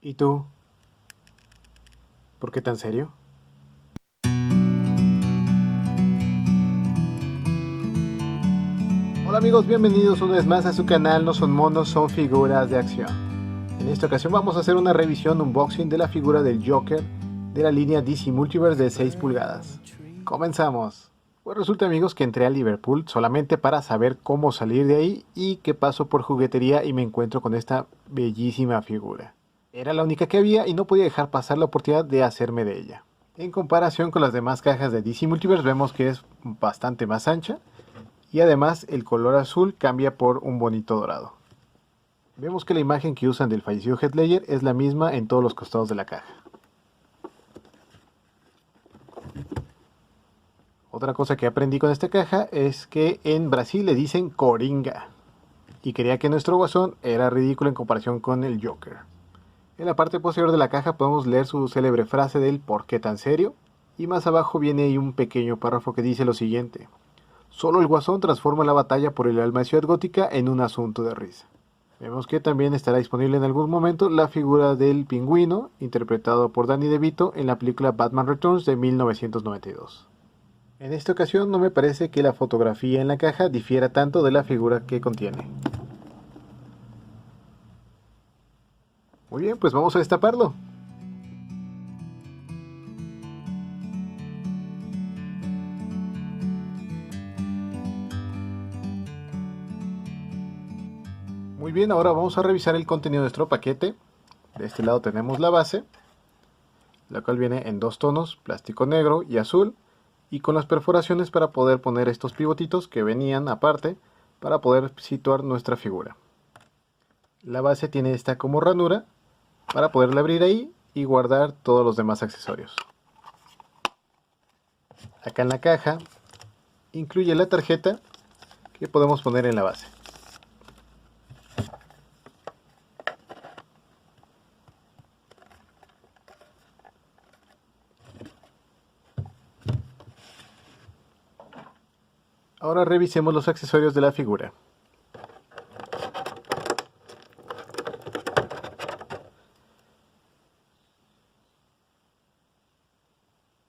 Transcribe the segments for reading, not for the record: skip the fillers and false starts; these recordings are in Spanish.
¿Y tú? ¿Por qué tan serio? Hola amigos, bienvenidos una vez más a su canal No Son Monos, Son Figuras de Acción. En esta ocasión vamos a hacer una revisión, unboxing de la figura del Joker de la línea DC Multiverse de 6 pulgadas. Comenzamos. Pues resulta amigos que entré a Liverpool solamente para saber cómo salir de ahí y que paso por juguetería y me encuentro con esta bellísima figura. Era la única que había y no podía dejar pasar la oportunidad de hacerme de ella. En comparación con las demás cajas de DC Multiverse vemos que es bastante más ancha y además el color azul cambia por un bonito dorado. Vemos que la imagen que usan del fallecido Heath Ledger es la misma en todos los costados de la caja. Otra cosa que aprendí con esta caja es que en Brasil le dicen Coringa. Y creía que nuestro guasón era ridículo en comparación con el Joker. En la parte posterior de la caja podemos leer su célebre frase del ¿por qué tan serio? Y más abajo viene ahí un pequeño párrafo que dice lo siguiente: solo el guasón transforma la batalla por el alma de Ciudad Gótica en un asunto de risa. Vemos que también estará disponible en algún momento la figura del Pingüino, interpretado por Danny DeVito en la película Batman Returns de 1992. En esta ocasión no me parece que la fotografía en la caja difiera tanto de la figura que contiene. Muy bien, pues vamos a destaparlo. Muy bien, ahora vamos a revisar el contenido de nuestro paquete. De este lado tenemos la base, la cual viene en dos tonos, plástico negro y azul, y con las perforaciones para poder poner estos pivotitos que venían aparte para poder situar nuestra figura. La base tiene esta como ranura para poderla abrir ahí y guardar todos los demás accesorios. Acá en la caja incluye la tarjeta que podemos poner en la base. Ahora revisemos los accesorios de la figura.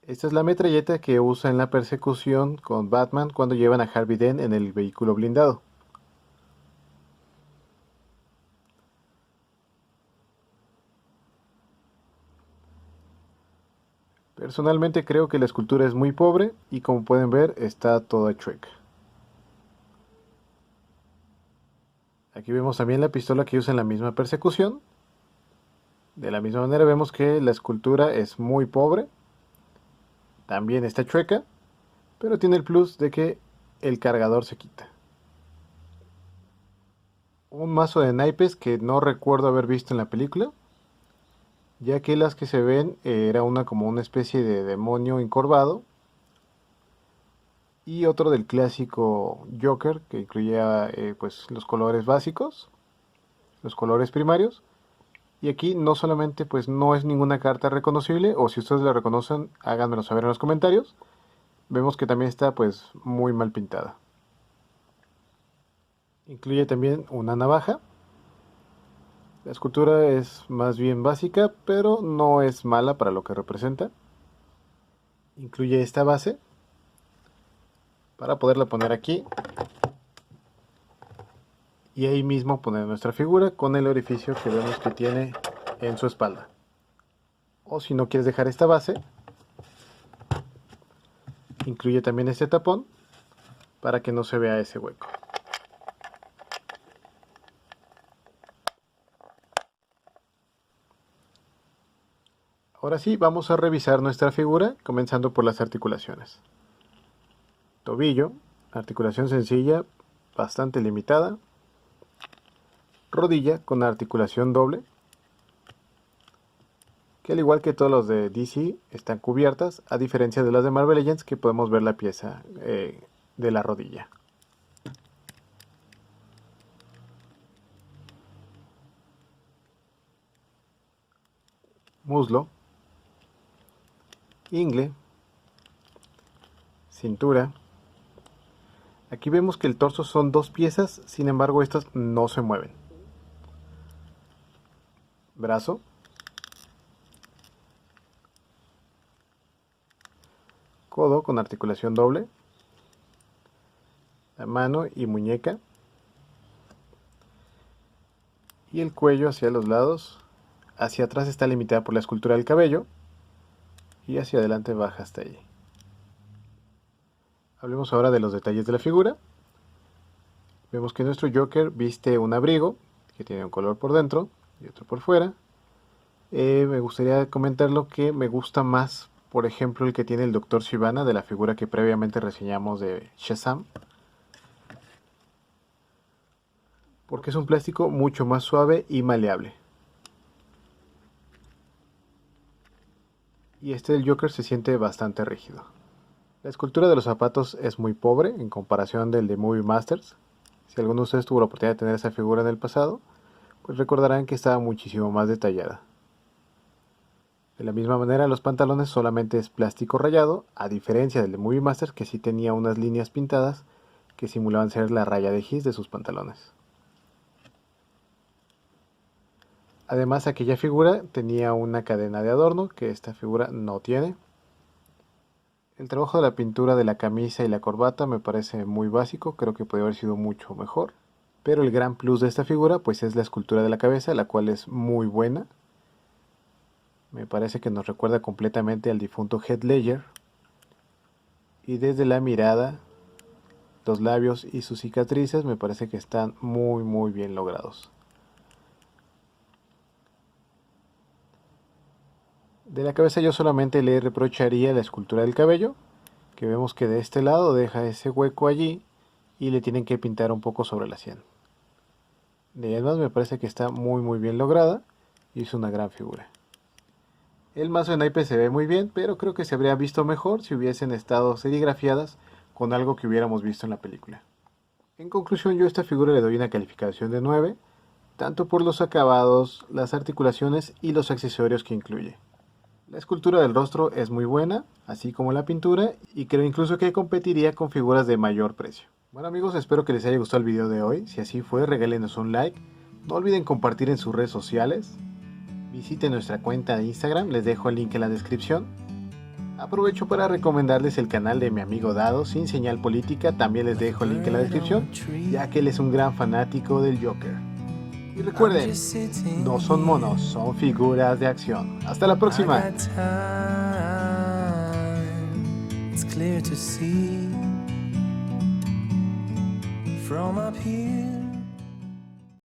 Esta es la metralleta que usa en la persecución con Batman cuando llevan a Harvey Dent en el vehículo blindado. Personalmente creo que la escultura es muy pobre y como pueden ver está toda chueca. Aquí vemos también la pistola que usa en la misma persecución. De la misma manera vemos que la escultura es muy pobre. También está chueca, pero tiene el plus de que el cargador se quita. Un mazo de naipes que no recuerdo haber visto en la película, ya que las que se ven era una como una especie de demonio encorvado y otro del clásico Joker que incluía pues los colores básicos, los colores primarios. Y aquí no solamente pues no es ninguna carta reconocible, o si ustedes la reconocen háganmelo saber en los comentarios. Vemos que también está pues muy mal pintada. Incluye también una navaja. La escultura es más bien básica, pero no es mala para lo que representa. Incluye esta base para poderla poner aquí y ahí mismo poner nuestra figura con el orificio que vemos que tiene en su espalda. O si no quieres dejar esta base, incluye también este tapón para que no se vea ese hueco. Ahora sí, vamos a revisar nuestra figura, comenzando por las articulaciones. Tobillo, articulación sencilla, bastante limitada. Rodilla con articulación doble, que al igual que todos los de DC están cubiertas, a diferencia de las de Marvel Legends que podemos ver la pieza de la rodilla. Muslo, ingle, cintura. Aquí vemos que el torso son dos piezas, sin embargo estas no se mueven. Brazo, codo con articulación doble, la mano y muñeca, y el cuello hacia los lados. Hacia atrás está limitada por la escultura del cabello y hacia adelante baja hasta allí. Hablemos ahora de los detalles de la figura. Vemos que nuestro Joker viste un abrigo que tiene un color por dentro y otro por fuera. Me gustaría comentar lo que me gusta más, por ejemplo, el que tiene el Dr. Sivana de la figura que previamente reseñamos de Shazam, porque es un plástico mucho más suave y maleable. Y este del Joker se siente bastante rígido. La escultura de los zapatos es muy pobre en comparación del de Movie Masters. Si alguno de ustedes tuvo la oportunidad de tener esa figura en el pasado, pues recordarán que estaba muchísimo más detallada. De la misma manera, los pantalones solamente es plástico rayado, a diferencia del de Movie Masters, que sí tenía unas líneas pintadas que simulaban ser la raya de gis de sus pantalones. Además, aquella figura tenía una cadena de adorno que esta figura no tiene. El trabajo de la pintura de la camisa y la corbata me parece muy básico, creo que podría haber sido mucho mejor. Pero el gran plus de esta figura pues es la escultura de la cabeza, la cual es muy buena. Me parece que nos recuerda completamente al difunto Heath Ledger. Y desde la mirada, los labios y sus cicatrices me parece que están muy bien logrados. De la cabeza yo solamente le reprocharía la escultura del cabello, que vemos que de este lado deja ese hueco allí y le tienen que pintar un poco sobre la sien. De ahí en más me parece que está muy bien lograda y es una gran figura. El mazo de naipes se ve muy bien, pero creo que se habría visto mejor si hubiesen estado serigrafiadas con algo que hubiéramos visto en la película. En conclusión, yo a esta figura le doy una calificación de 9, tanto por los acabados, las articulaciones y los accesorios que incluye. La escultura del rostro es muy buena, así como la pintura, y creo incluso que competiría con figuras de mayor precio. Bueno amigos, espero que les haya gustado el video de hoy. Si así fue, regálenos un like. No olviden compartir en sus redes sociales. Visiten nuestra cuenta de Instagram, les dejo el link en la descripción. Aprovecho para recomendarles el canal de mi amigo Dado, Sin Señal Política, también les dejo el link en la descripción, ya que él es un gran fanático del Joker. Y recuerden, no son monos, son figuras de acción. Hasta la próxima. From up here